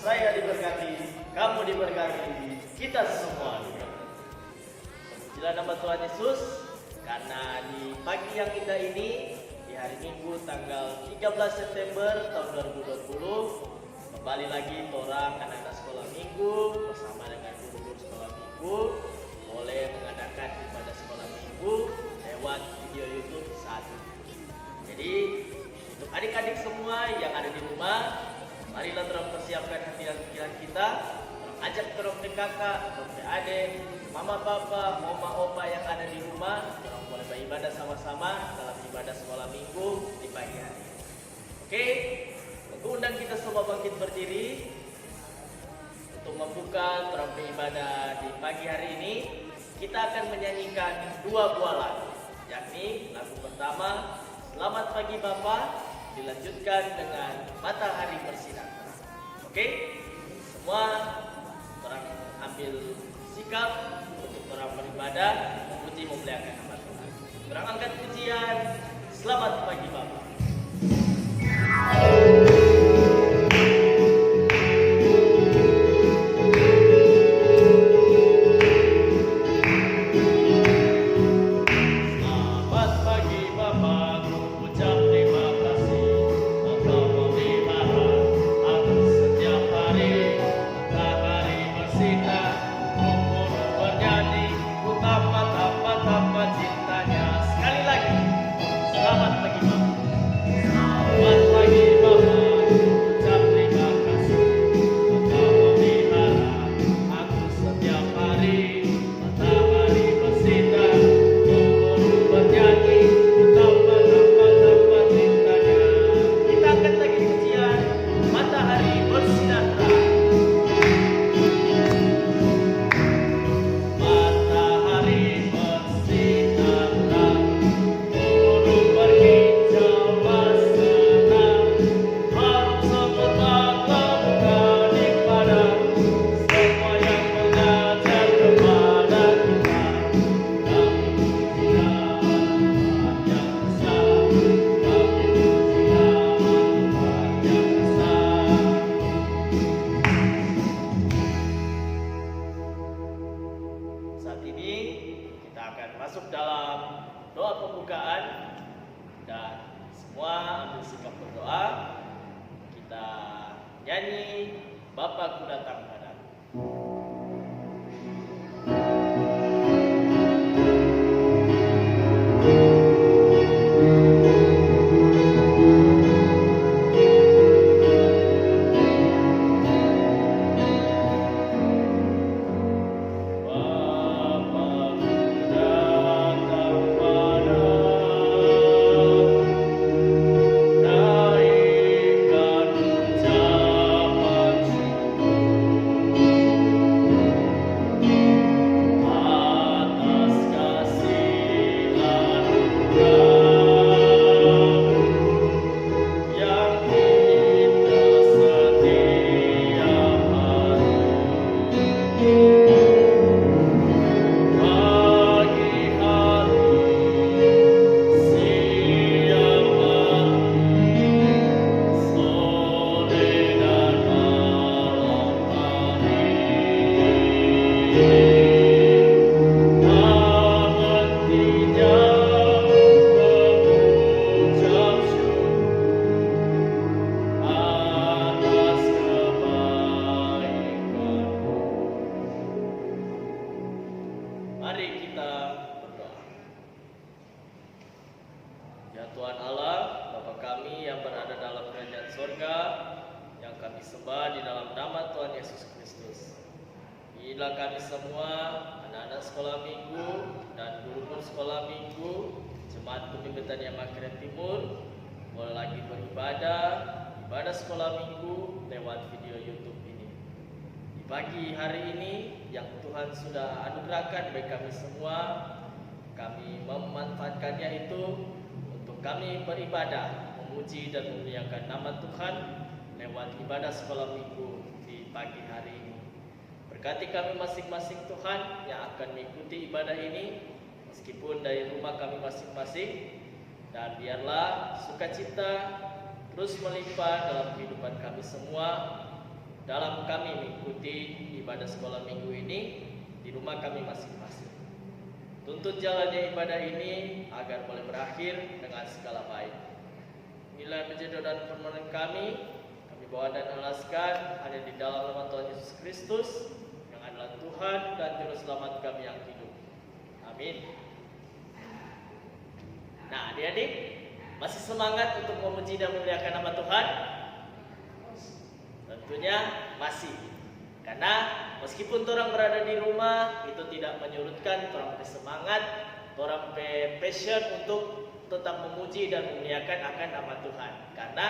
saya diberkati, kamu diberkati, kita semua diberkati. Pujilah nama Tuhan Yesus, karena di pagi yang indah ini, di hari Minggu tanggal 13 September tahun 2020, kembali lagi orang anak-anak sekolah minggu bersama dengan guru-guru sekolah minggu boleh mengadakan ibadah sekolah minggu lewat video YouTube saat ini. Jadi untuk adik-adik semua yang ada di rumah, marilah terus persiapkan hati dan pikiran kita, ajak terus kakak, terus adik, mama papa, oma opa yang ada di rumah, terus boleh beribadah sama-sama dalam ibadah sekolah minggu di pagi hari. Oke, aku undang kita semua bangkit berdiri untuk membuka terus beribadah di pagi hari ini. Kita akan menyanyikan dua buah lagu, yakni lagu pertama Selamat Pagi Bapa, dilanjutkan dengan Matahari Bersinar. Oke, semua orang ambil sikap untuk orang beribadah, memuji memuliakan nama Tuhan. Orang angkat pujian Selamat Pagi Bapa. Pagi hari ini yang Tuhan sudah anugerahkan bagi kami semua, kami memanfaatkannya itu untuk kami beribadah, memuji dan memuliakan nama Tuhan lewat ibadah sekolah minggu di pagi hari ini. Berkati kami masing-masing Tuhan yang akan mengikuti ibadah ini, meskipun dari rumah kami masing-masing, dan biarlah sukacita terus melimpah dalam kehidupan kami semua. dalam kami mengikuti ibadah sekolah minggu ini di rumah kami masing-masing. Tuntun jalannya ibadah ini agar boleh berakhir dengan segala baik. Inilah menjadi doa dan permohonan kami bawa dan alaskan hanya di dalam nama Tuhan Yesus Kristus yang adalah Tuhan dan Juru Selamat kami yang hidup. Amin. Nah, adik-adik, masih semangat untuk memuji dan memuliakan nama Tuhan? Tentunya masih. Karena meskipun orang berada di rumah, itu tidak menyurutkan orang bersemangat, orang passion untuk tetap memuji dan memuliakan akan nama Tuhan. Karena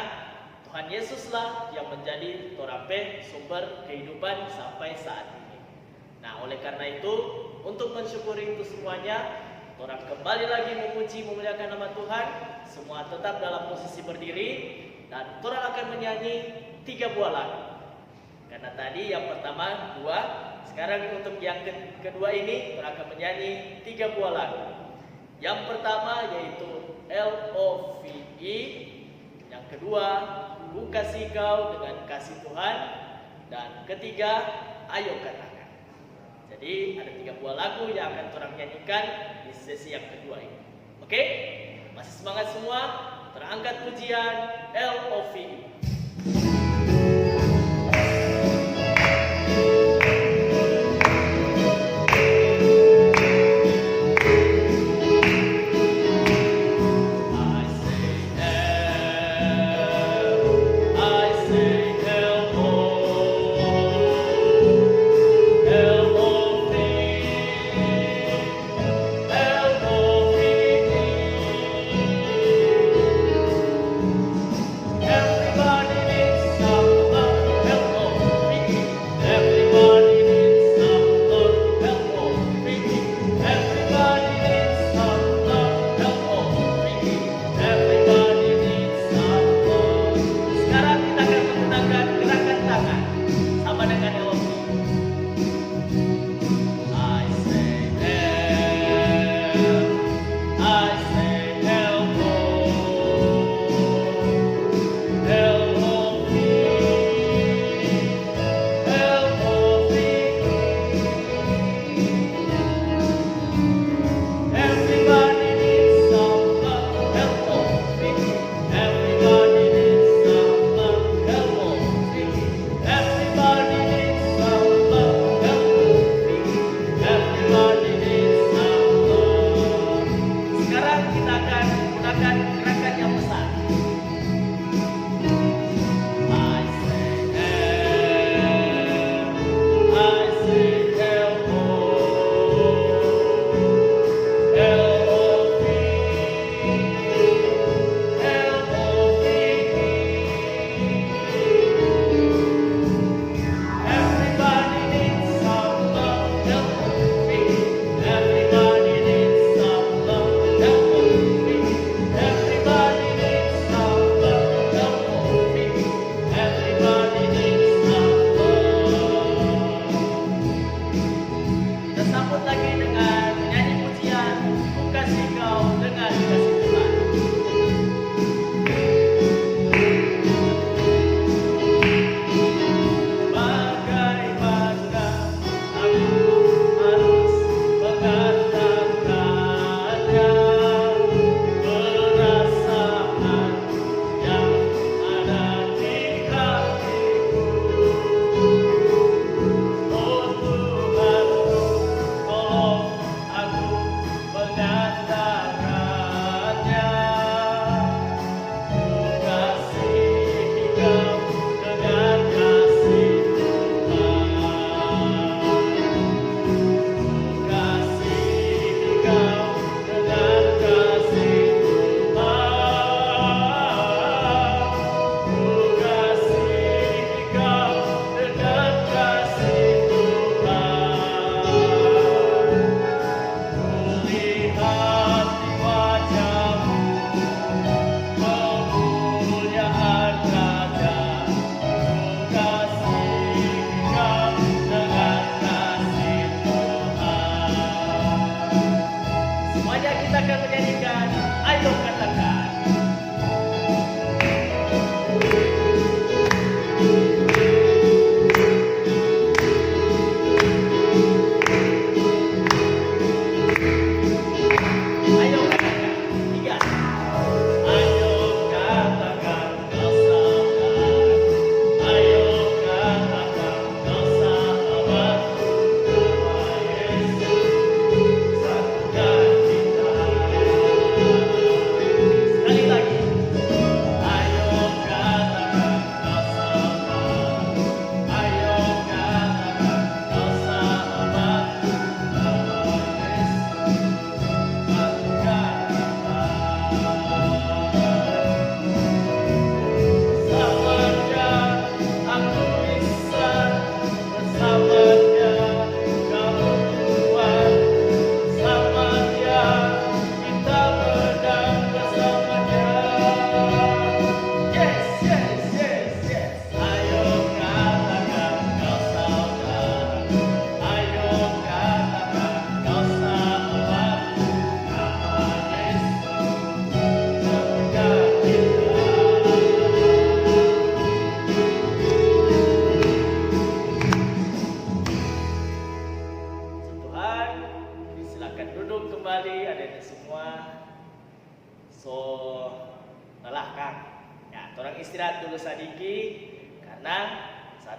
Tuhan Yesuslah yang menjadi torape sumber kehidupan sampai saat ini. Nah, oleh karena itu, untuk mensyukuri itu semuanya, orang kembali lagi memuji memuliakan nama Tuhan. Semua tetap dalam posisi berdiri dan orang akan menyanyi 3 buah lagu. Karena tadi yang pertama 2, sekarang untuk yang kedua ini orang akan menyanyi 3 buah lagu. Yang pertama yaitu LOVE, yang kedua Ku kasih kau dengan kasih Tuhan, dan ketiga ayo katakan. Jadi ada 3 buah lagu yang akan orang nyanyikan di sesi yang kedua ini. Oke? Masih semangat semua? Terangkat pujian LOVE. Everybody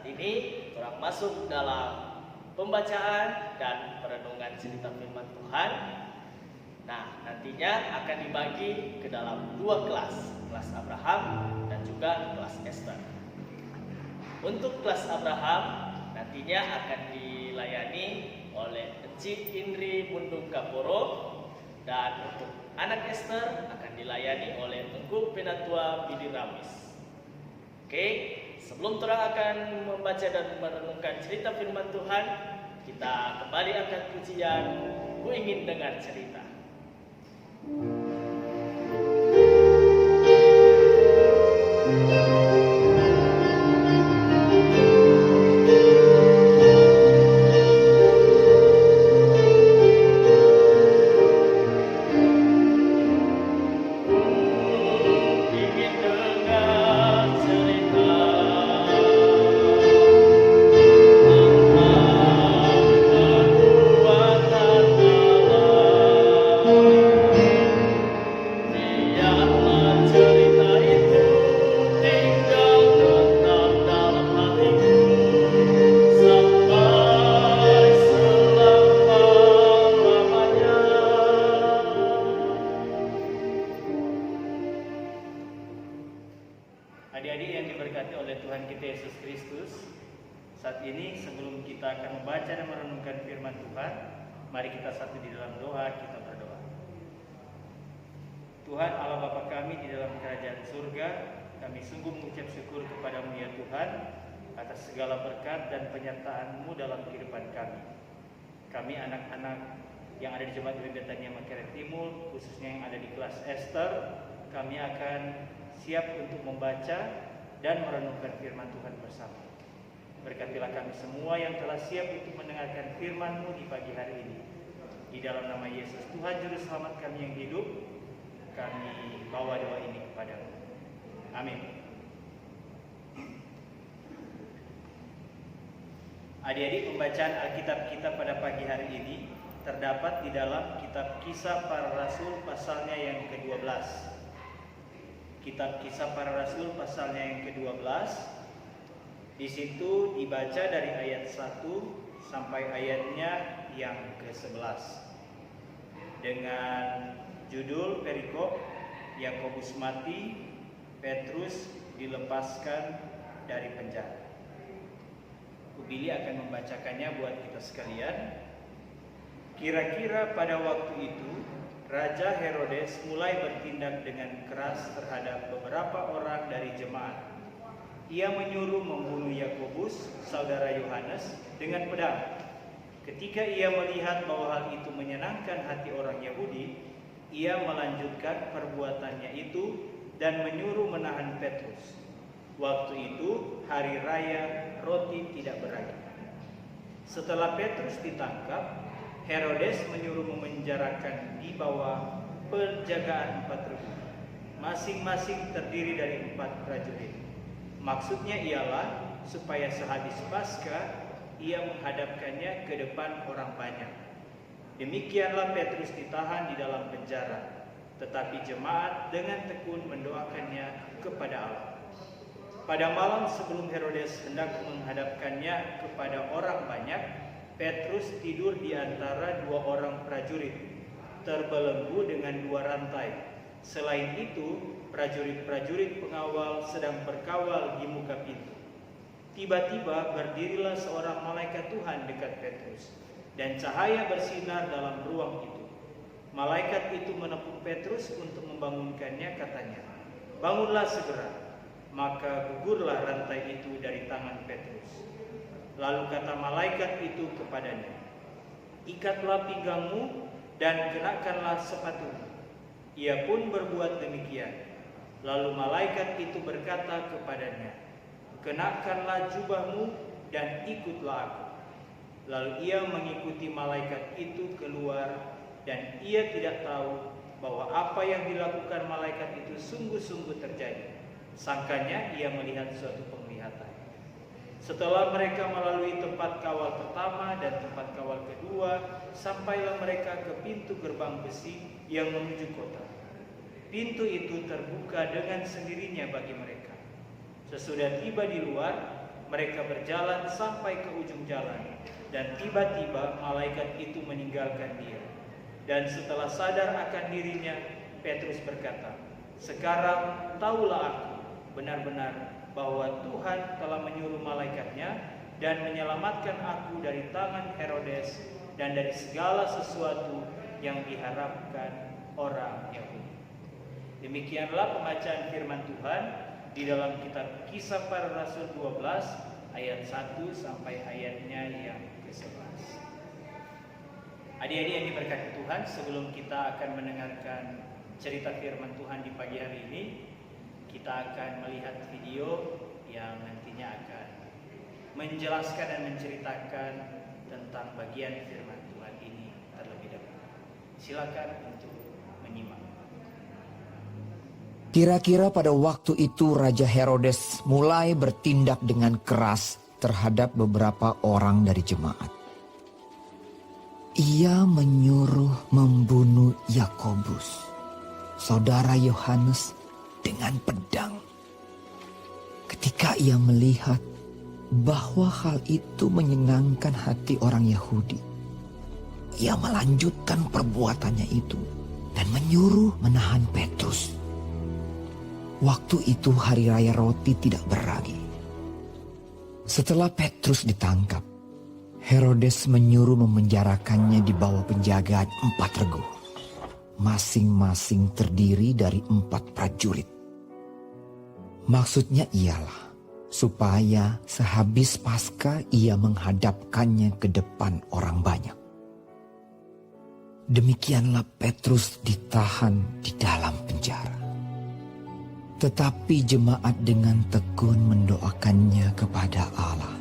ini orang masuk dalam pembacaan dan perenungan cerita firman Tuhan. Nah, nantinya akan dibagi ke dalam dua kelas, kelas Abraham dan juga kelas Esther. Untuk kelas Abraham nantinya akan dilayani oleh Encik Indri Mundung Kaporo, dan untuk anak Esther akan dilayani oleh Tengku Penatua Bidi Ramis. Oke, sebelum Torah akan membaca dan merenungkan cerita firman Tuhan, kita kembali angkat pujian Ku Ingin Dengar Cerita. Adik-adik yang diberkati oleh Tuhan kita Yesus Kristus, saat ini sebelum kita akan membaca dan merenungkan firman Tuhan, mari kita satu di dalam doa, kita berdoa. Tuhan Allah Bapa kami di dalam kerajaan surga, kami sungguh mengucap syukur kepadamu ya Tuhan atas segala berkat dan penyertaan-Mu dalam kehidupan kami. Kami anak-anak yang ada di Jemaat Gereja Betania Makiran Timur, khususnya yang ada di kelas Esther, kami akan siap untuk membaca dan merenungkan firman Tuhan bersama. Berkatilah kami semua yang telah siap untuk mendengarkan firman-Mu di pagi hari ini. Di dalam nama Yesus Tuhan Juru Selamat kami yang hidup, kami bawa doa ini kepadamu. Amin. Adik-adik, pembacaan Alkitab kita pada pagi hari ini terdapat di dalam kitab Kisah Para Rasul pasalnya yang ke-12. Kitab Kisah Para Rasul pasalnya yang ke-12. Di situ dibaca dari ayat 1 sampai ayatnya yang ke-11. Dengan judul perikop Yakobus mati, Petrus dilepaskan dari penjara. Billy akan membacakannya buat kita sekalian. Kira-kira pada waktu itu Raja Herodes mulai bertindak dengan keras terhadap beberapa orang dari jemaat. Ia menyuruh membunuh Yakobus, saudara Yohanes, dengan pedang. Ketika ia melihat bahwa hal itu menyenangkan hati orang Yahudi, ia melanjutkan perbuatannya itu dan menyuruh menahan Petrus. Waktu itu hari raya roti tidak beragi. Setelah Petrus ditangkap, Herodes menyuruh memenjarakan di bawah penjagaan 4.000, masing-masing terdiri dari 4 prajurit. Maksudnya ialah supaya sehabis Paskah ia menghadapkannya ke depan orang banyak. Demikianlah Petrus ditahan di dalam penjara, tetapi jemaat dengan tekun mendoakannya kepada Allah. Pada malam sebelum Herodes hendak menghadapkannya kepada orang banyak, Petrus tidur di antara 2 orang prajurit, terbelenggu dengan 2 rantai. Selain itu, prajurit-prajurit pengawal sedang berkawal di muka pintu. Tiba-tiba berdirilah seorang malaikat Tuhan dekat Petrus, dan cahaya bersinar dalam ruang itu. Malaikat itu menepuk Petrus untuk membangunkannya, katanya, "Bangunlah segera." Maka gugurlah rantai itu dari tangan Petrus. Lalu kata malaikat itu kepadanya, "Ikatlah pinggangmu dan kenakanlah sepatumu." Ia pun berbuat demikian. Lalu malaikat itu berkata kepadanya, "Kenakanlah jubahmu dan ikutlah aku." Lalu ia mengikuti malaikat itu keluar, dan ia tidak tahu bahwa apa yang dilakukan malaikat itu sungguh-sungguh terjadi. Sangkanya ia melihat suatu penglihatan. Setelah mereka melalui tempat kawal pertama dan tempat kawal kedua, sampailah mereka ke pintu gerbang besi yang menuju kota. Pintu itu terbuka dengan sendirinya bagi mereka. Sesudah tiba di luar, mereka berjalan sampai ke ujung jalan, dan tiba-tiba malaikat itu meninggalkan dia. Dan setelah sadar akan dirinya, Petrus berkata, "Sekarang tahulah aku benar-benar bahwa Tuhan telah menyuruh malaikatnya dan menyelamatkan aku dari tangan Herodes dan dari segala sesuatu yang diharapkan orang Yahudi." Demikianlah pembacaan firman Tuhan di dalam kitab Kisah Para Rasul 12 ayat 1 sampai ayatnya yang ke-11. Adik-adik yang diberkati Tuhan, sebelum kita akan mendengarkan cerita firman Tuhan di pagi hari ini, kita akan melihat video yang nantinya akan menjelaskan dan menceritakan tentang bagian firman Tuhan ini terlebih dahulu. Silakan untuk menyimak. Kira-kira pada waktu itu Raja Herodes mulai bertindak dengan keras terhadap beberapa orang dari jemaat. Ia menyuruh membunuh Yakobus, saudara Yohanes, dengan pedang. Ketika ia melihat bahwa hal itu menyenangkan hati orang Yahudi, ia melanjutkan perbuatannya itu dan menyuruh menahan Petrus. Waktu itu hari raya roti tidak beragi. Setelah Petrus ditangkap, Herodes menyuruh memenjarakannya di bawah penjagaan 4 regu, masing-masing terdiri dari 4 prajurit. Maksudnya ialah supaya sehabis Paskah ia menghadapkannya ke depan orang banyak. Demikianlah Petrus ditahan di dalam penjara. Tetapi jemaat dengan tekun mendoakannya kepada Allah.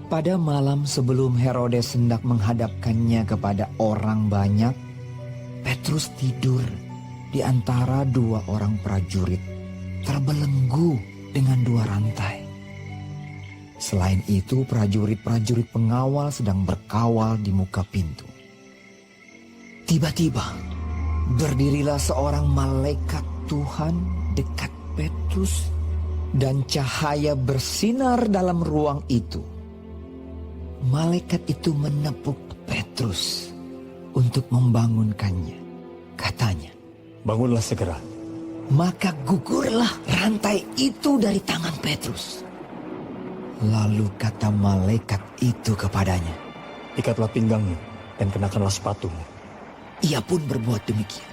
Pada malam sebelum Herodes hendak menghadapkannya kepada orang banyak, Petrus tidur di antara 2 orang prajurit, terbelenggu dengan 2 rantai. Selain itu, prajurit-prajurit pengawal sedang berkawal di muka pintu. Tiba-tiba, berdirilah seorang malaikat Tuhan dekat Petrus, dan cahaya bersinar dalam ruang itu. Malaikat itu menepuk Petrus untuk membangunkannya. Katanya, "Bangunlah segera." maka gugurlah rantai itu dari tangan Petrus. Lalu kata malaikat itu kepadanya, "Ikatlah pinggangmu dan kenakanlah sepatumu." Ia pun berbuat demikian.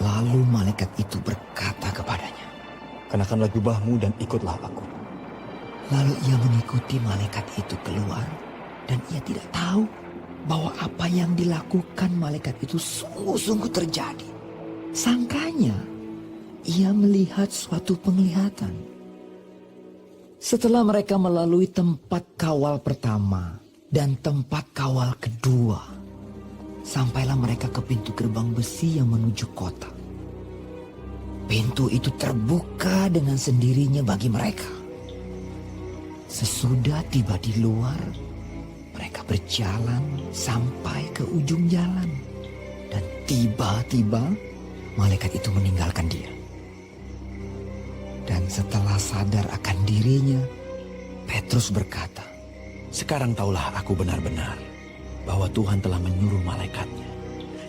Lalu malaikat itu berkata kepadanya, "Kenakanlah jubahmu dan ikutlah aku." Lalu ia mengikuti malaikat itu keluar, dan ia tidak tahu bahwa apa yang dilakukan malaikat itu sungguh-sungguh terjadi. Sangkanya ia melihat suatu penglihatan. Setelah mereka melalui tempat kawal pertama dan tempat kawal kedua, sampailah mereka ke pintu gerbang besi yang menuju kota. Pintu itu terbuka dengan sendirinya bagi mereka. Sesudah tiba di luar, mereka berjalan sampai ke ujung jalan. Dan tiba-tiba malaikat itu meninggalkan dia. Dan setelah sadar akan dirinya, Petrus berkata, "Sekarang taulah aku benar-benar bahwa Tuhan telah menyuruh malaikatnya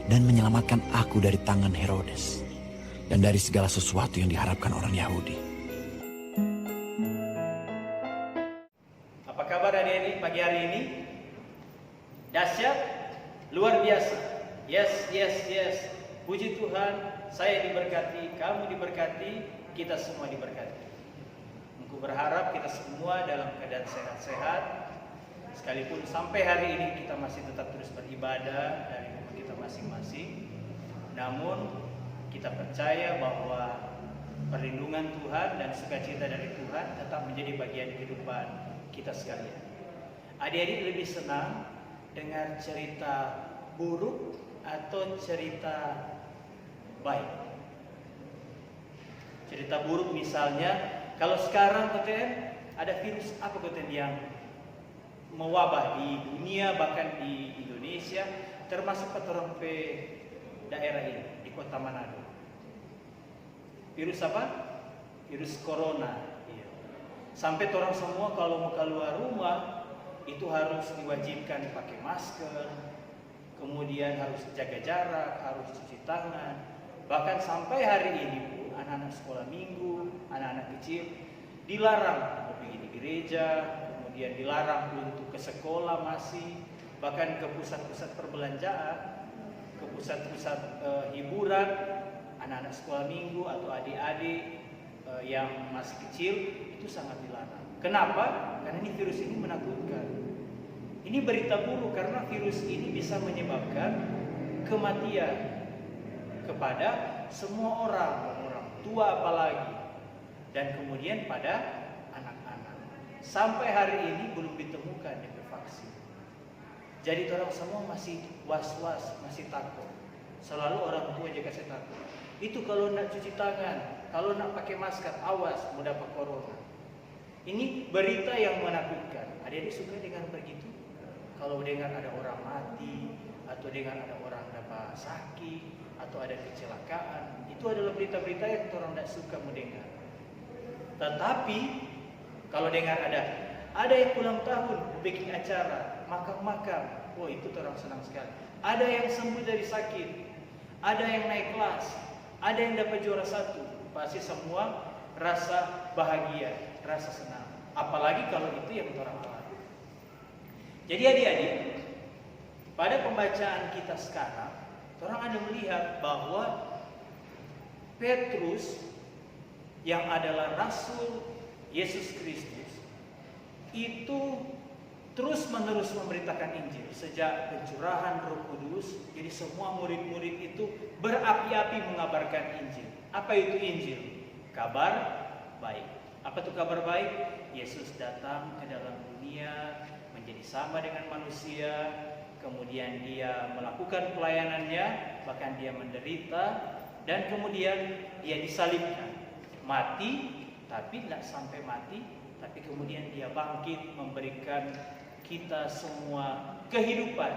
dan menyelamatkan aku dari tangan Herodes dan dari segala sesuatu yang diharapkan orang Yahudi." Apa kabar adik-adik pagi hari ini? Dahsyat, luar biasa. Yes, yes, yes. Puji Tuhan, saya diberkati, kamu diberkati, kita semua diberkati. Aku berharap kita semua dalam keadaan sehat-sehat. Sekalipun sampai hari ini kita masih tetap terus beribadah dari rumah kita masing-masing. Namun kita percaya bahwa perlindungan Tuhan dan sukacita dari Tuhan tetap menjadi bagian kehidupan kita sekalian. Adik-adik lebih senang dengar cerita buruk atau cerita baik? Cerita buruk misalnya, kalau sekarang KTN ada virus apa KTN yang mewabah di dunia, bahkan di Indonesia, termasuk orang daerah ini, di kota Manado. Virus apa? Virus corona. Iya. Sampai orang semua kalau mau keluar rumah itu harus diwajibkan pakai masker, kemudian harus jaga jarak, harus cuci tangan. Bahkan sampai hari ini pun anak-anak sekolah minggu, anak-anak kecil dilarang pergi di gereja, kemudian dilarang untuk ke sekolah masih, bahkan ke pusat-pusat perbelanjaan, ke pusat-pusat hiburan, anak-anak sekolah minggu atau adik-adik yang masih kecil itu sangat dilarang. Kenapa? Karena ini virus ini menakutkan. Ini berita buruk karena virus ini bisa menyebabkan kematian kepada semua orang tua apalagi, dan kemudian pada anak-anak. Sampai hari ini belum ditemukan vaksin. Jadi orang semua masih was-was, masih takut. Selalu orang tua juga kasih takut. Itu kalau nak cuci tangan, kalau nak pakai masker, awas mau dapat corona. Ini berita yang menakutkan. Adik-adik suka dengar begitu? Kalau dengar ada orang mati, atau dengar ada orang dapat sakit, atau ada kecelakaan, itu adalah berita-berita yang orang tidak suka mendengar. Tetapi kalau dengar ada yang ulang tahun, bikin acara, makam-makam, oh itu orang senang sekali. Ada yang sembuh dari sakit, ada yang naik kelas, ada yang dapat juara 1, pasti semua rasa bahagia, rasa senang. Apalagi kalau itu yang orang alami. Jadi adik-adik, pada pembacaan kita sekarang, orang ada melihat bahwa Petrus yang adalah Rasul Yesus Kristus itu terus-menerus memberitakan Injil sejak pencurahan Roh Kudus. Jadi semua murid-murid itu berapi-api mengabarkan Injil. Apa itu Injil? Kabar baik. Apa itu kabar baik? Yesus datang ke dalam dunia menjadi sama dengan manusia, kemudian dia melakukan pelayanannya, bahkan dia menderita, dan kemudian dia disalibkan, mati, tapi tidak sampai mati, tapi kemudian dia bangkit memberikan kita semua kehidupan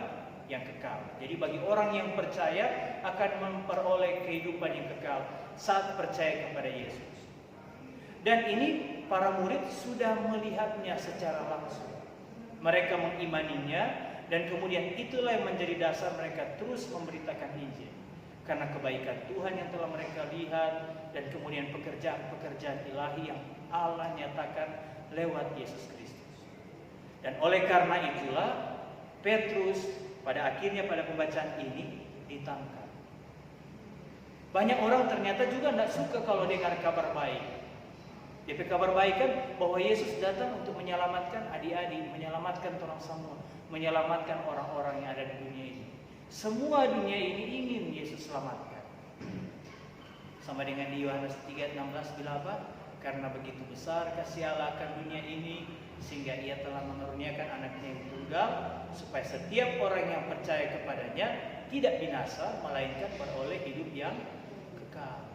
yang kekal. Jadi bagi orang yang percaya akan memperoleh kehidupan yang kekal saat percaya kepada Yesus. Dan ini para murid sudah melihatnya secara langsung. Mereka mengimaninya, dan kemudian itulah yang menjadi dasar mereka terus memberitakan Injil. Karena kebaikan Tuhan yang telah mereka lihat, dan kemudian pekerjaan-pekerjaan ilahi yang Allah nyatakan lewat Yesus Kristus. Dan oleh karena itulah Petrus pada akhirnya pada pembacaan ini ditangkap. Banyak orang ternyata juga tidak suka kalau dengar kabar baik. DP kabar baik kan bahwa Yesus datang untuk menyelamatkan adik-adik, menyelamatkan orang semua, menyelamatkan orang-orang yang ada di dunia ini. Semua dunia ini ingin Yesus selamatkan. Sama dengan di Yohanes 3:16 bilang apa? Karena begitu besar kasih Allah akan dunia ini, sehingga ia telah mengaruniakan anaknya yang tunggal, supaya setiap orang yang percaya kepadanya tidak binasa, melainkan beroleh hidup yang kekal.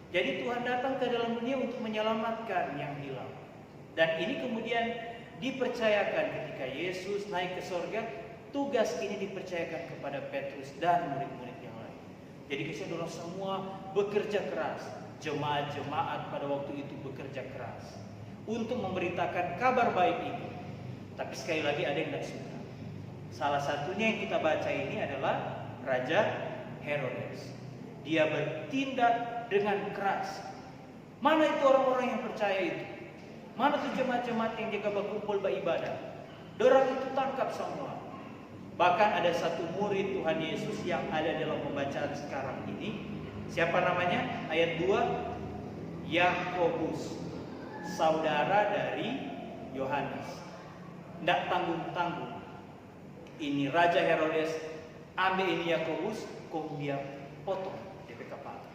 Jadi Tuhan datang ke dalam dunia untuk menyelamatkan yang hilang. Dan ini kemudian dipercayakan ketika Yesus naik ke surga, tugas ini dipercayakan kepada Petrus dan murid-murid yang lain. Jadi kita semua bekerja keras. Jemaat-jemaat pada waktu itu bekerja keras untuk memberitakan kabar baik ini. Tapi sekali lagi ada yang tidak suka. Salah satunya yang kita baca ini adalah Raja Herodes. Dia bertindak dengan keras. Mana itu orang-orang yang percaya itu? Mana itu jemaat-jemaat yang jaga berkumpul beribadah? Dorang itu tangkap semua. Bahkan ada satu murid Tuhan Yesus yang ada dalam pembacaan sekarang ini. Siapa namanya? Ayat 2, Yakobus, saudara dari Yohanes. Tidak tanggung-tanggung. Ini Raja Herodes, ambil ini Yakobus, kemudian potong DP kepala.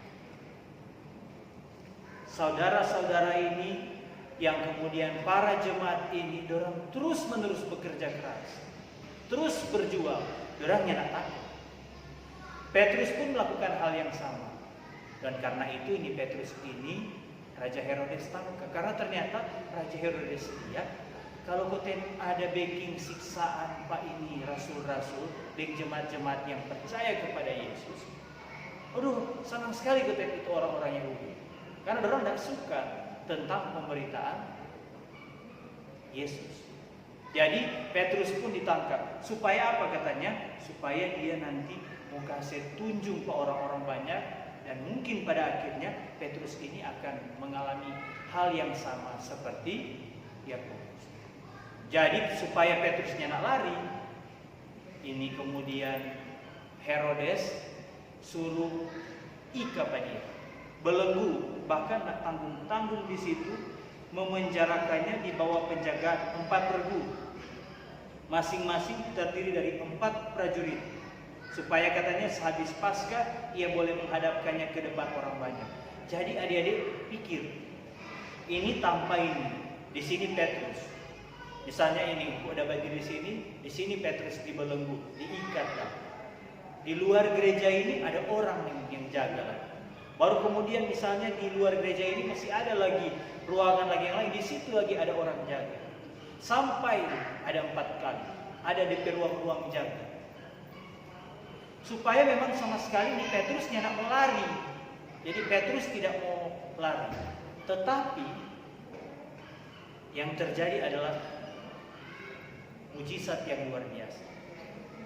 Saudara-saudara ini yang kemudian para jemaat ini dorang terus-menerus bekerja keras, terus berjuang, dorang tidak takut. Petrus pun melakukan hal yang sama. Dan karena itu ini Petrus ini Raja Herodes tangkap. Karena ternyata Raja Herodes lihat kalau koten ada backing siksaan Pak ini rasul-rasul dan jemaat-jemaat yang percaya kepada Yesus. Aduh, senang sekali koten itu orang-orang Yahudi. Karena orang tidak suka tentang pemberitaan Yesus. Jadi Petrus pun ditangkap. Supaya apa katanya? Supaya dia nanti mau kasih tunjuk ke orang-orang banyak, dan mungkin pada akhirnya Petrus ini akan mengalami hal yang sama seperti Yakobus. Jadi supaya Petrusnya nak lari, ini kemudian Herodes suruh ikat dia, belenggu, bahkan nak tanggung-tanggung di situ, memenjarakannya di bawah penjagaan 4 regu, masing-masing terdiri dari 4 prajurit, supaya katanya sehabis Paskah ia boleh menghadapkannya ke depan orang banyak. Jadi adik-adik pikir, ini tanpa ini, di sini Petrus, misalnya ini udah berdiri di sini Petrus dibelenggu, diikat lah. Di luar gereja ini ada orang yang jaga lagi. Baru kemudian misalnya di luar gereja ini masih ada lagi ruangan lagi yang lain, di situ lagi ada orang jaga. Sampai ada 4 kali, ada di ruang-ruang jaga. Supaya memang sama sekali di Petrusnya nak melari. Jadi Petrus tidak mau lari. Tetapi yang terjadi adalah mujizat yang luar biasa.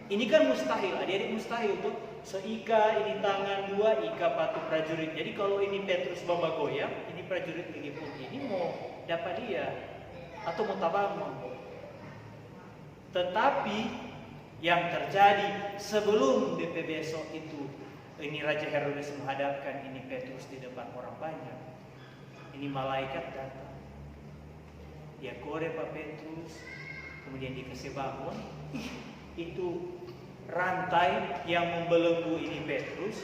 Ini kan mustahil, adik-adik mustahil tuh. Seika ini tangan 2, ika patu prajurit. Jadi kalau ini Petrus baba goyang, ini prajurit ini pun ini mau dapat dia atau mau tabang. Tetapi yang terjadi sebelum DP besok itu, ini Raja Herodes menghadapkan ini Petrus di depan orang banyak. Ini malaikat datang. Dia kore Pak Petrus, kemudian dikasih bangun. Itu rantai yang membelenggu ini Petrus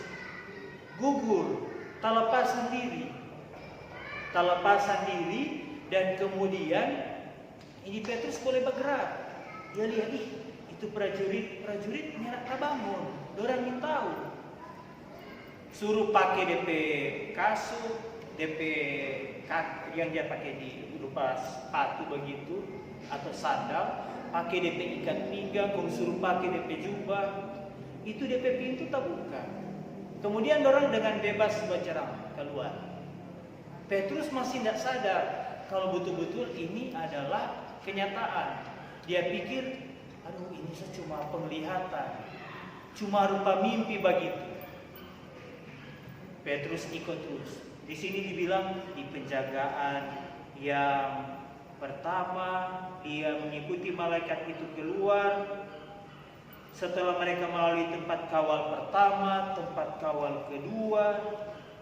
gugur, terlepas sendiri, dan kemudian ini Petrus boleh bergerak. Dia lihat, itu prajurit nyerak bangun, dorang ingin tahu. Suruh pakai DP kasut, DP yang dia pakai di berupa sepatu begitu atau sandal, pakai DP ikat pinggang, kau suruh pakai DP jubah, itu DP pintu tak buka. Kemudian dorang dengan bebas berceramah keluar. Petrus masih tidak sadar kalau betul-betul ini adalah kenyataan. Dia pikir, aduh ini cuma penglihatan, cuma rupa mimpi begitu. Petrus ikut terus. Di sini dibilang di penjagaan yang pertama, dia mengikuti malaikat itu keluar. Setelah mereka melalui tempat kawal pertama, tempat kawal kedua,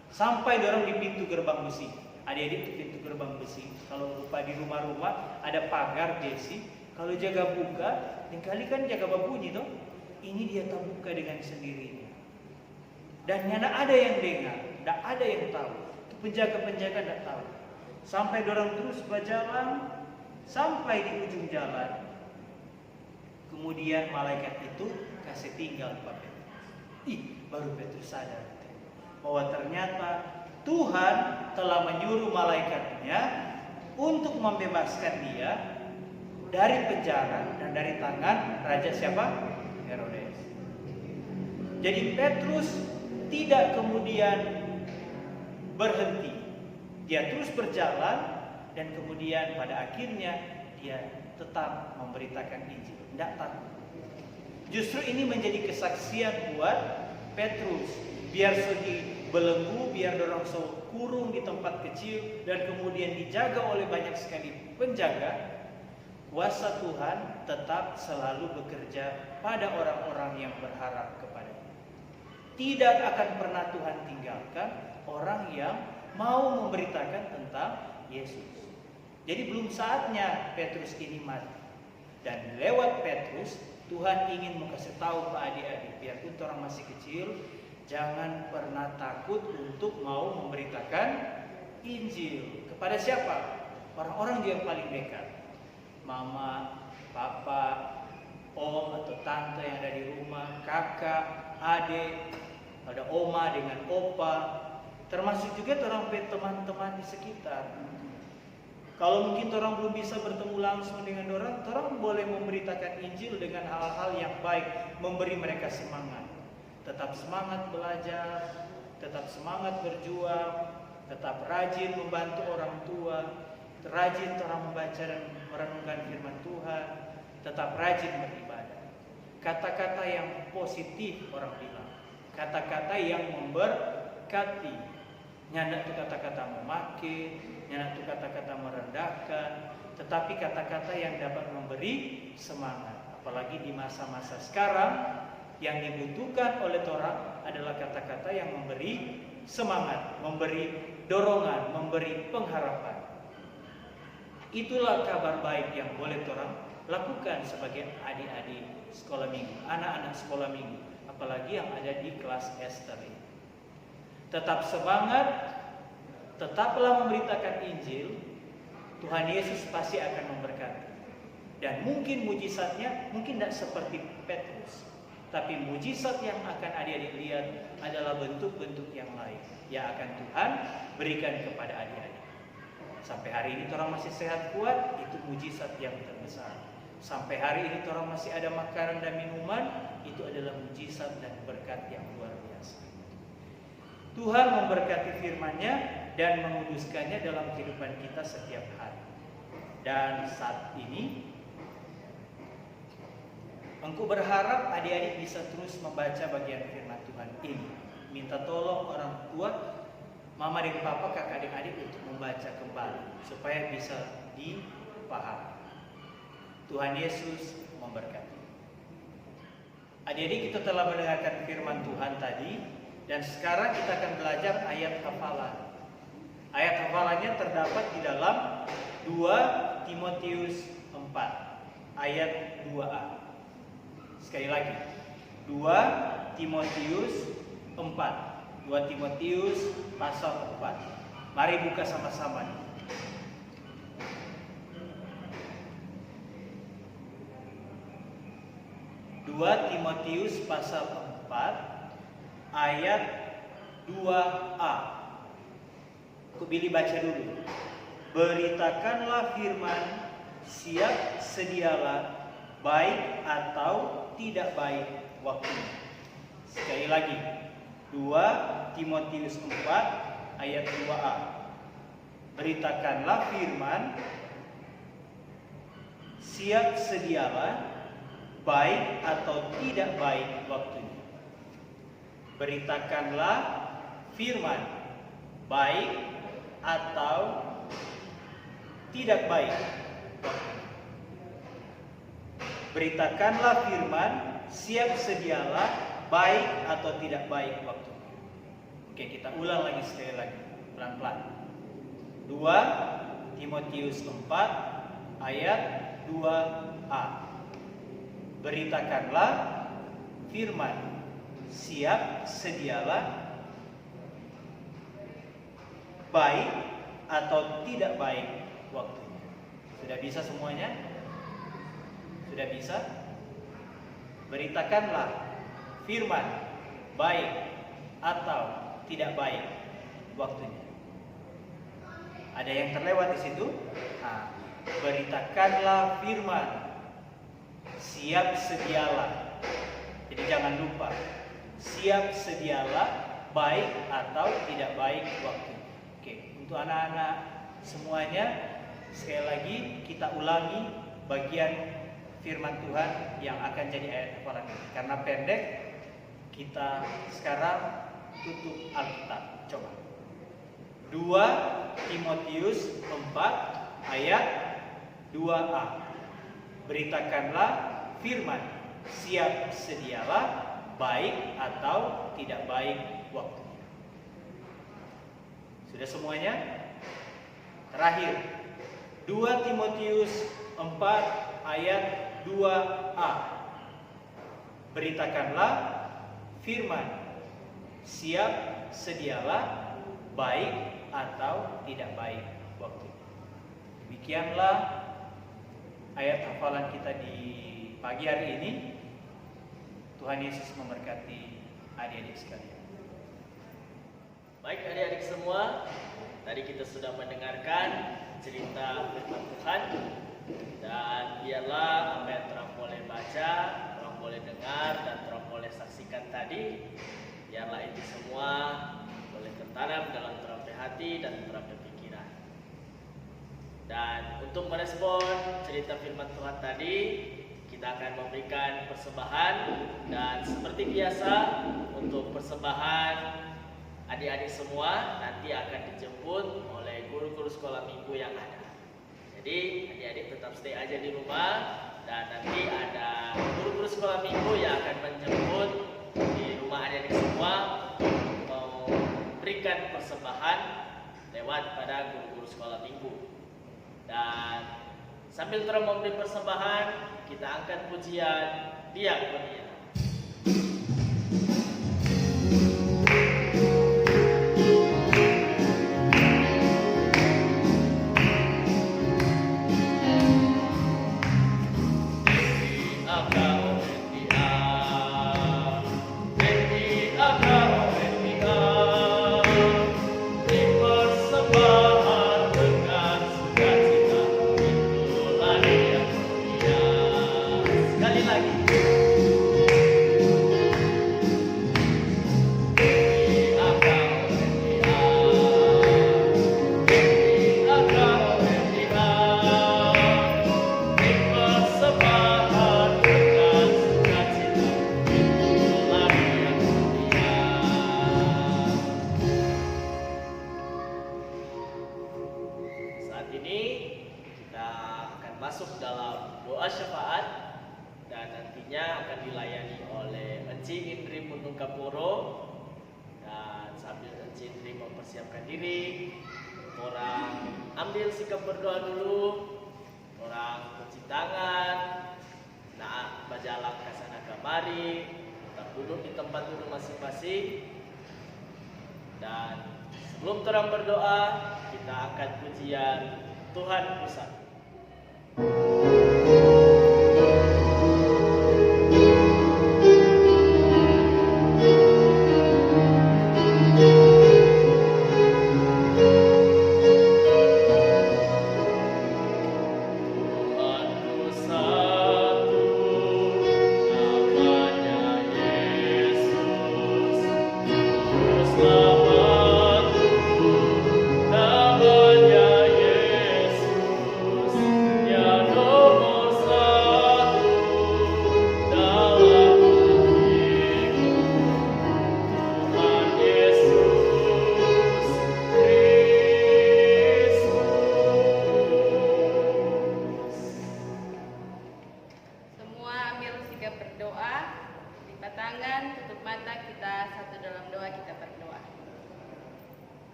sampai dorong di pintu gerbang besi. Adik-adik itu pintu gerbang besi. Kalau lupa di rumah-rumah ada pagar besi. Kalau jaga buka, dan kali kan jaga berbunyi toh. Ini dia tak buka dengan sendirinya. Dan tidak ada yang dengar, tidak ada yang tahu. Itu penjaga-penjaga tidak tahu. Sampai dorong terus berjalan sampai di ujung jalan. Kemudian malaikat itu kasih tinggal Pak Petrus. Baru Petrus sadar bahwa ternyata Tuhan telah menyuruh malaikatnya untuk membebaskan dia dari penjara dan dari tangan raja siapa? Herodes. Jadi Petrus tidak kemudian berhenti. Dia terus berjalan dan kemudian pada akhirnya dia tetap memberitakan Injil. Tidak takut. Justru ini menjadi kesaksian buat Petrus. Biar segi belenggu, biar dorong kurung di tempat kecil dan kemudian dijaga oleh banyak sekali penjaga, kuasa Tuhan tetap selalu bekerja pada orang-orang yang berharap kepada-Nya. Tidak akan pernah Tuhan tinggalkan orang yang mau memberitakan tentang Yesus. Jadi belum saatnya Petrus ini mati. Dan lewat Petrus, Tuhan ingin mengasih tahu ke adik-adik, biarpun orang masih kecil, jangan pernah takut untuk mau memberitakan Injil. Kepada siapa? Orang-orang yang paling dekat. Mama, papa, om atau tante yang ada di rumah, kakak, adik, ada oma dengan opa, termasuk juga orang teman-teman di sekitar. Kalau mungkin orang belum bisa bertemu langsung dengan orang boleh memberitakan Injil dengan hal-hal yang baik, memberi mereka semangat. Tetap semangat belajar, tetap semangat berjuang, tetap rajin membantu orang tua, rajin orang membaca dan merenungkan firman Tuhan, tetap rajin beribadah. Kata-kata yang positif orang bilang, kata-kata yang memberkati. Nyana itu kata-kata memaki, nyana itu kata-kata merendahkan, tetapi kata-kata yang dapat memberi semangat. Apalagi di masa-masa sekarang, yang dibutuhkan oleh orang adalah kata-kata yang memberi semangat, memberi dorongan, memberi pengharapan. Itulah kabar baik yang boleh orang lakukan sebagai adik-adik sekolah minggu, anak-anak sekolah minggu, apalagi yang ada di kelas Ester ini. Tetap semangat, tetaplah memberitakan Injil, Tuhan Yesus pasti akan memberkati. Dan mungkin mujizatnya mungkin tidak seperti Petrus, tapi mujizat yang akan adik-adik lihat adalah bentuk-bentuk yang lain yang akan Tuhan berikan kepada adik-adik. Sampai hari ini orang masih sehat kuat, itu mujizat yang terbesar. Sampai hari ini orang masih ada makanan dan minuman, itu adalah mujizat dan berkat yang luar biasa. Tuhan memberkati firman-Nya dan menguduskannya dalam kehidupan kita setiap hari. Dan saat ini engkau berharap adik-adik bisa terus membaca bagian firman Tuhan ini. Minta tolong orang tua, mama dan papa, kakak dan adik untuk membaca kembali supaya bisa dipahami. Tuhan Yesus memberkati. Adik-adik, kita telah mendengarkan firman Tuhan tadi, dan sekarang kita akan belajar ayat hafalan. Ayat hafalannya terdapat di dalam 2 Timotius 4 ayat 2a. Sekali lagi, 2 Timotius 4. 2 Timotius pasal 4. Mari buka sama-sama. 2 Timotius pasal 4 ayat 2a. Aku pilih baca dulu. Beritakanlah firman, siap sedialah, baik atau tidak baik waktunya. Sekali lagi, 2 Timotius 4 ayat 2a. Beritakanlah firman, siap sedialah, baik atau tidak baik waktunya. Beritakanlah firman, baik atau tidak baik waktunya. Beritakanlah firman, siap sedialah, baik atau tidak baik waktunya. Oke, kita ulang lagi sekali lagi, pelan-pelan. 2 Timotius 4 ayat 2a. Beritakanlah firman, siap sedialah, baik atau tidak baik waktunya. Sudah bisa semuanya? Sudah bisa? Beritakanlah firman, baik atau tidak baik waktunya. Ada yang terlewat di situ? Nah, beritakanlah firman, siap sedialah. Jadi jangan lupa, siap sedialah, baik atau tidak baik waktunya. Oke, untuk anak-anak semuanya, sekali lagi kita ulangi bagian firman Tuhan yang akan jadi ayat hafalan ini. Karena pendek, kita sekarang tutup Alkitab. Coba. 2 Timotius 4 ayat 2a. Beritakanlah firman, siap sedialah, baik atau tidak baik waktunya. Sudah semuanya? Terakhir, 2 Timotius 4 ayat 2a. Beritakanlah firman, siap sedialah, baik atau tidak baik waktunya. Demikianlah ayat hafalan kita di pagi hari ini. Tuhan Yesus memberkati adik-adik sekalian. Baik adik-adik semua, tadi kita sudah mendengarkan cerita firman Tuhan. Dan biarlah apa yang terang boleh baca, terang boleh dengar, dan terang boleh saksikan tadi, biarlah itu semua boleh tertanam dalam terang hati dan terang pikiran. Dan untuk merespon cerita firman Tuhan tadi, kita akan memberikan persembahan. Dan seperti biasa, untuk persembahan adik-adik semua nanti akan dijemput oleh guru-guru sekolah minggu yang ada. Jadi adik-adik tetap stay aja di rumah, dan nanti ada guru-guru sekolah minggu yang akan menjemput di rumah adik-adik semua memberikan persembahan lewat pada guru-guru sekolah minggu. Dan sambil terus memberi persembahan, kita angkat pujian diakonia. Sekali lagi. Saat ini kita akan masuk dalam doa syafaat, dan nantinya akan dilayani oleh Enci Indri Putung Kapuro. Dan sambil Enci Indri mempersiapkan diri, orang ambil sikap berdoa dulu, orang cuci tangan, nah berjalan ke sana kemari, tetap duduk di tempat duduk masing-masing. Dan sebelum terang berdoa, kita angkat pujian Tuhan Pusat.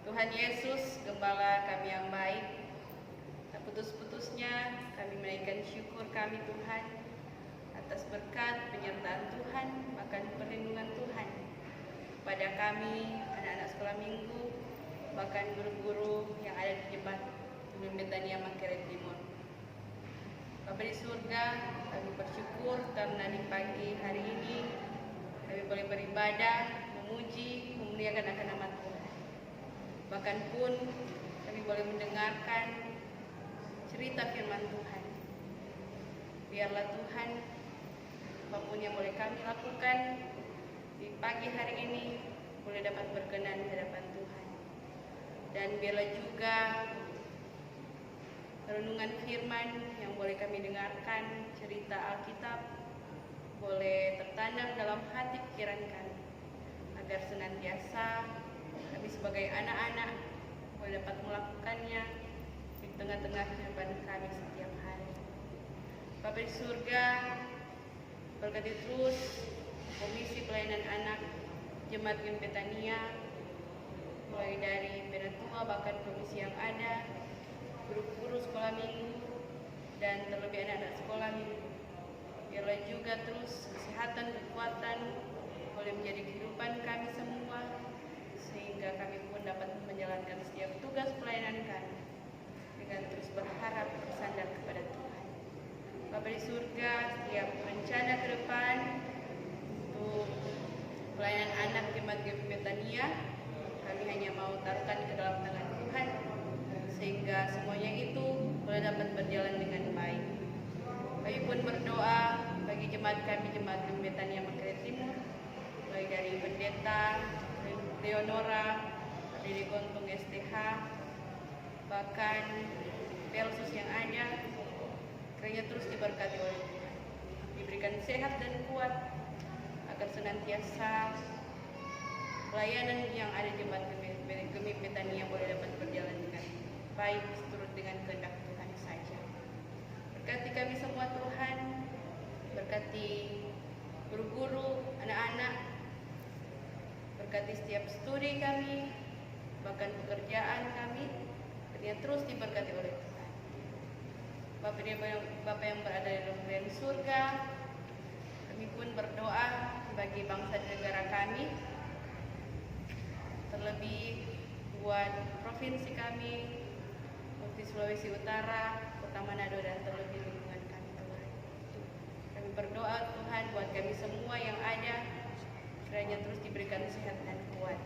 Tuhan Yesus, Gembala kami yang baik, tak putus-putusnya kami menaikkan syukur kami Tuhan atas berkat penyertaan Tuhan, bahkan perlindungan Tuhan pada kami, anak-anak sekolah minggu, bahkan guru-guru yang ada di jemaat Betania Mangkeret Timur. Bapa di surga, kami bersyukur karena di pagi hari ini kami boleh beribadah, memuji, memuliakan akan nama Tuhan. Bahkan pun kami boleh mendengarkan cerita firman Tuhan. Biarlah Tuhan, apapun yang boleh kami lakukan di pagi hari ini boleh dapat berkenan di hadapan Tuhan. Dan biarlah juga renungan firman yang boleh kami dengarkan, cerita Alkitab, boleh tertanam dalam hati pikiran kami, agar senantiasa kami sebagai anak-anak boleh dapat melakukannya di tengah-tengah kehidupan kami setiap hari. Bapa di surga, berkati terus Komisi Pelayanan Anak Jemaat Gem Betania, mulai dari penatua bahkan komisi yang ada, guru-guru sekolah minggu, dan terlebih anak-anak sekolah minggu. Biarlah juga terus kesehatan, kekuatan boleh menjadi kehidupan kami semua, sehingga kami pun dapat menjalankan setiap tugas pelayanan kami dengan terus berharap bersandar kepada Tuhan. Bapa di surga, setiap rencana ke depan untuk pelayanan anak Jemaat Gem Betania, kami hanya mau taruhkan ke dalam tangan Tuhan, sehingga semuanya itu boleh dapat berjalan dengan baik. Kami pun berdoa bagi jemaat kami, Jemaat Gem Betania Mangkeret Timur, mulai dari Pendeta Leonora, Diri Gontung STH, bahkan Pelsus yang ada, kiranya terus diberkati oleh Tuhan, diberikan sehat dan kuat, agar senantiasa pelayanan yang ada di jemaat Gemi Betania boleh dapat berjalan dengan baik seturut dengan kehendak Tuhan saja. Berkati kami semua Tuhan, berkati guru-guru, anak-anak, berkati setiap studi kami, bahkan pekerjaan kami, yang terus diberkati oleh Tuhan. Bapa yang berada di dalam kerajaan surga, kami pun berdoa bagi bangsa dan negara kami, terlebih buat provinsi kami, Provinsi Sulawesi Utara, Kota Manado, dan terlebih lingkungan kami Tuhan. Kami berdoa Tuhan buat kami semua yang ada, kiranya terus diberikan sehat dan kuat.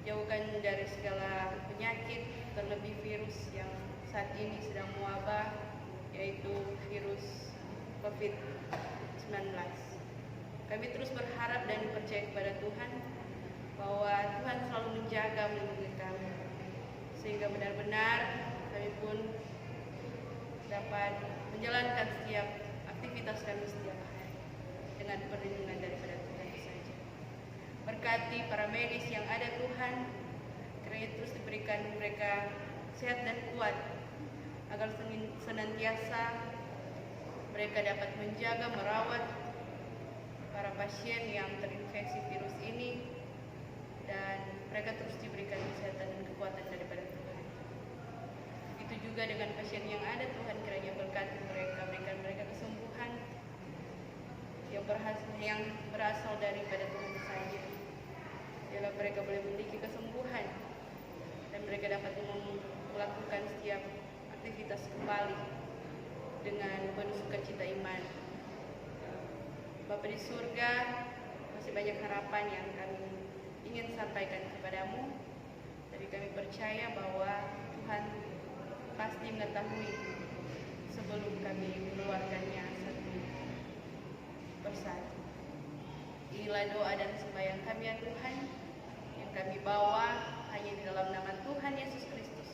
Jauhkan dari segala penyakit, terlebih virus yang saat ini sedang mewabah, yaitu virus COVID-19. Kami terus berharap dan percaya kepada Tuhan bahwa Tuhan selalu menjaga melindungi kami, sehingga benar-benar kami pun dapat menjalankan setiap aktivitas kami setiap hari dengan perlindungan daripada Tuhan saja. Berkati para medis yang ada Tuhan, kiranya terus diberikan mereka sehat dan kuat, agar senantiasa mereka dapat menjaga, merawat para pasien yang terinfeksi virus ini, dan mereka terus diberikan kesehatan dan kekuatan daripada Tuhan. Itu juga dengan pasien yang ada Tuhan, kiranya berkati mereka, berikan mereka kesembuhan yang berasal daripada Tuhan saja. Biarlah mereka boleh memiliki kesembuhan dan mereka dapat melakukan setiap aktivitas kembali dengan penuh sukacita iman. Bapa di surga, masih banyak harapan yang kami ingin sampaikan kepadamu, tapi kami percaya bahwa Tuhan pasti mengetahui sebelum kami mengeluarkannya satu persatu. Inilah doa dan sembahyang kami ya Tuhan, yang kami bawa hanya di dalam nama Tuhan Yesus Kristus,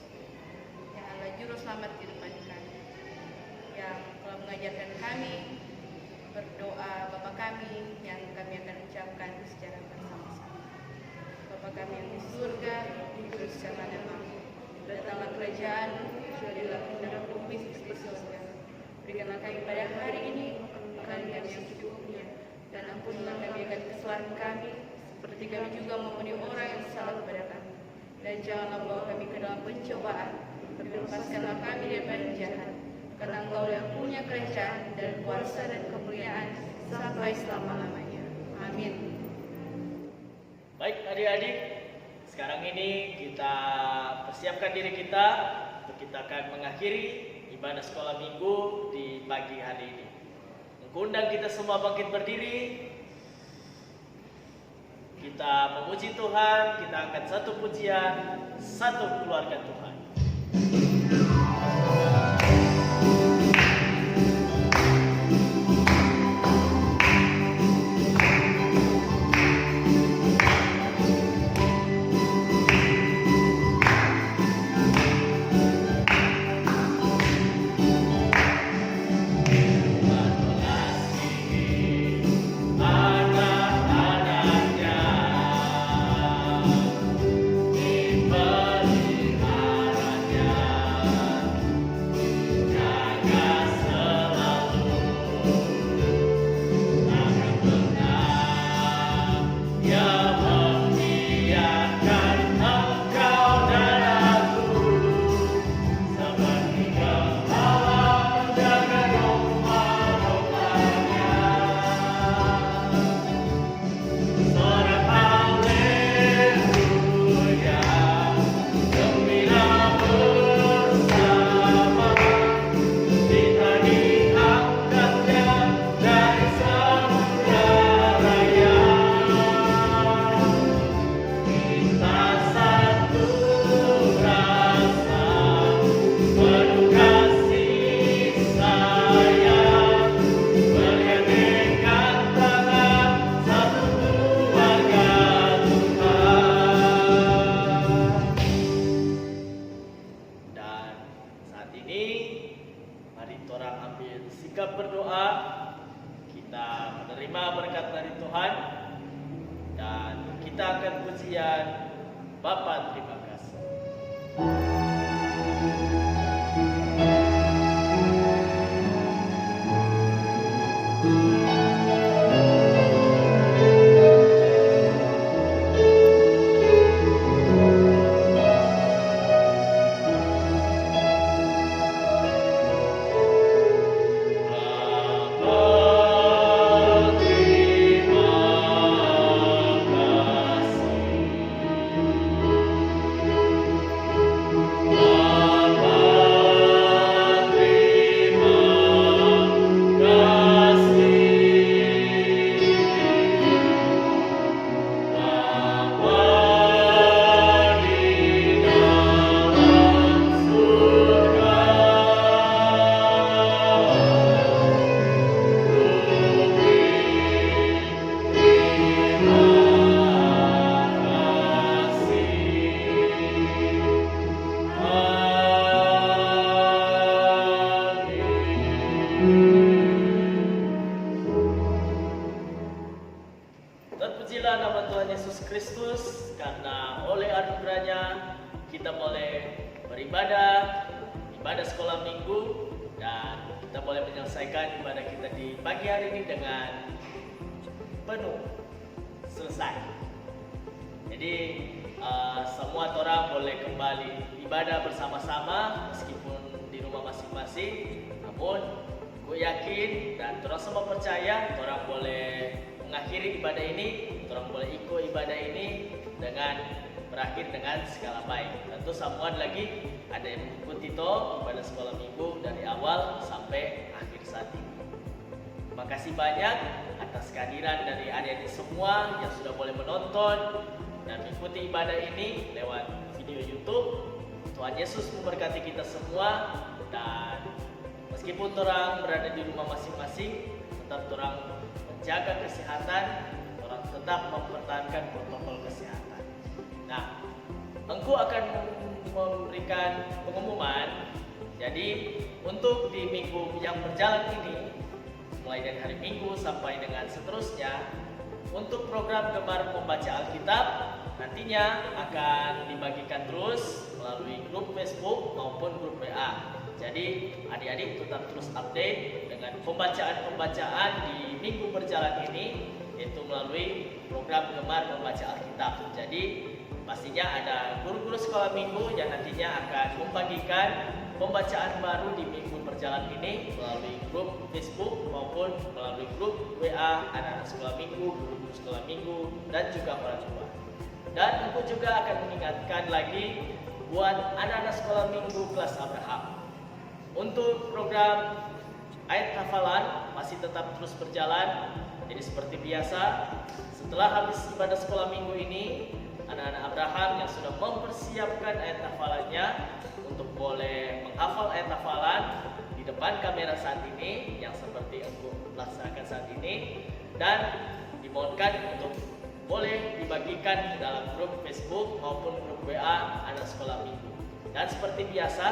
yang adalah juru selamat kehidupan kami, yang telah mengajarkan kami berdoa Bapa kami yang kami akan ucapkan secara bersama-sama. Bapa kami yang di surga, dikuduskanlah namamu, datanglah kerajaan-Mu, jadilah kehendakmu di bumi seperti di surga. Berikanlah kami pada hari ini makan kami yang secukupnya, dan ampunilah kami akan kesalahan kami, seperti kami juga mengampuni orang yang salah kepada kami. Dan janganlah bawa kami ke dalam pencobaan, tapi lepaskanlah kami daripada jahat. Karena Engkau yang punya kerajaan dan kuasa dan kemuliaan sampai selama-lamanya. Amin. Baik adik-adik, sekarang ini kita persiapkan diri kita untuk kita akan mengakhiri ibadah sekolah minggu di pagi hari ini. Mengundang kita semua bangkit berdiri. Kita memuji Tuhan, kita angkat satu pujian, satu keluarga Tuhan. Diberikan bersikap berdoa, kita menerima berkat dari Tuhan, dan kita akan pujian Bapa terima kasih. Terpujilah nama Tuhan Yesus Kristus, karena oleh anugerahnya kita boleh beribadah, ibadah sekolah minggu, dan kita boleh menyelesaikan ibadah kita di pagi hari ini dengan penuh selesai. Jadi semua orang boleh kembali ibadah bersama-sama meskipun di rumah masing-masing. Namun gue yakin dan orang semua percaya orang boleh mengakhiri ibadah ini, orang boleh ikut ibadah ini dengan berakhir dengan segala baik. Tentu semua lagi ada yang mengikuti ibadah sekolah minggu dari awal sampai akhir saat ini. Terima kasih banyak atas kehadiran dari adik-adik semua yang sudah boleh menonton dan mengikuti ibadah ini lewat video YouTube. Tuhan Yesus memberkati kita semua, dan meskipun orang berada di rumah masing-masing, tetap orang menjaga kesehatan, orang tetap mempertahankan protokol kesehatan. Nah, engkau akan memberikan pengumuman. Jadi untuk di minggu yang berjalan ini, mulai dari hari Minggu sampai dengan seterusnya, untuk program Gemar Membaca Alkitab nantinya akan dibagikan terus melalui grup Facebook maupun grup WA. Jadi adik-adik tetap terus update dengan pembacaan-pembacaan di minggu berjalan ini, yaitu melalui program Gemar Membaca Alkitab. Jadi pastinya ada guru-guru sekolah minggu yang nantinya akan membagikan pembacaan baru di minggu berjalan ini melalui grup Facebook maupun melalui grup WA anak-anak sekolah minggu, guru-guru sekolah minggu, dan juga orang tua. Dan aku juga akan mengingatkan lagi buat anak-anak sekolah minggu kelas Abraham. Untuk program ayat hafalan masih tetap terus berjalan. Jadi seperti biasa, setelah habis ibadah sekolah minggu ini, anak-anak Abraham yang sudah mempersiapkan ayat hafalannya untuk boleh menghafal ayat hafalan di depan kamera saat ini, yang seperti aku laksanakan saat ini, dan dimohonkan untuk boleh dibagikan ke dalam grup Facebook maupun grup WA anak sekolah minggu. Dan seperti biasa,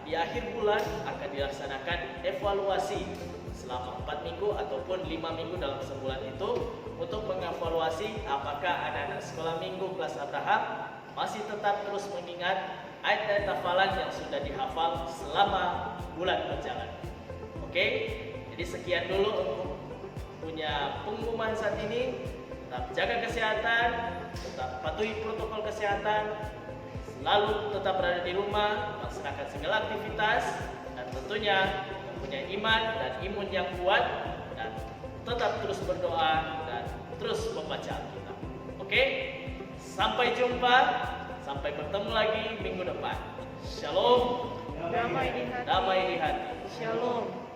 di akhir bulan akan dilaksanakan evaluasi selama 4 minggu ataupun 5 minggu dalam sebulan itu, untuk mengevaluasi apakah anak-anak sekolah minggu kelas Abraham masih tetap terus mengingat ayat-ayat hafalan yang sudah dihafal selama bulan berjalan. Oke, jadi sekian dulu untuk punya pengumuman saat ini. Tetap jaga kesehatan, tetap patuhi protokol kesehatan, selalu tetap berada di rumah, melaksanakan segala aktivitas, dan tentunya mempunyai iman dan imun yang kuat, dan tetap terus berdoa dan terus membaca Alkitab. Oke, sampai jumpa, sampai bertemu lagi minggu depan. Shalom. Damai di hati. Damai di hati. Shalom.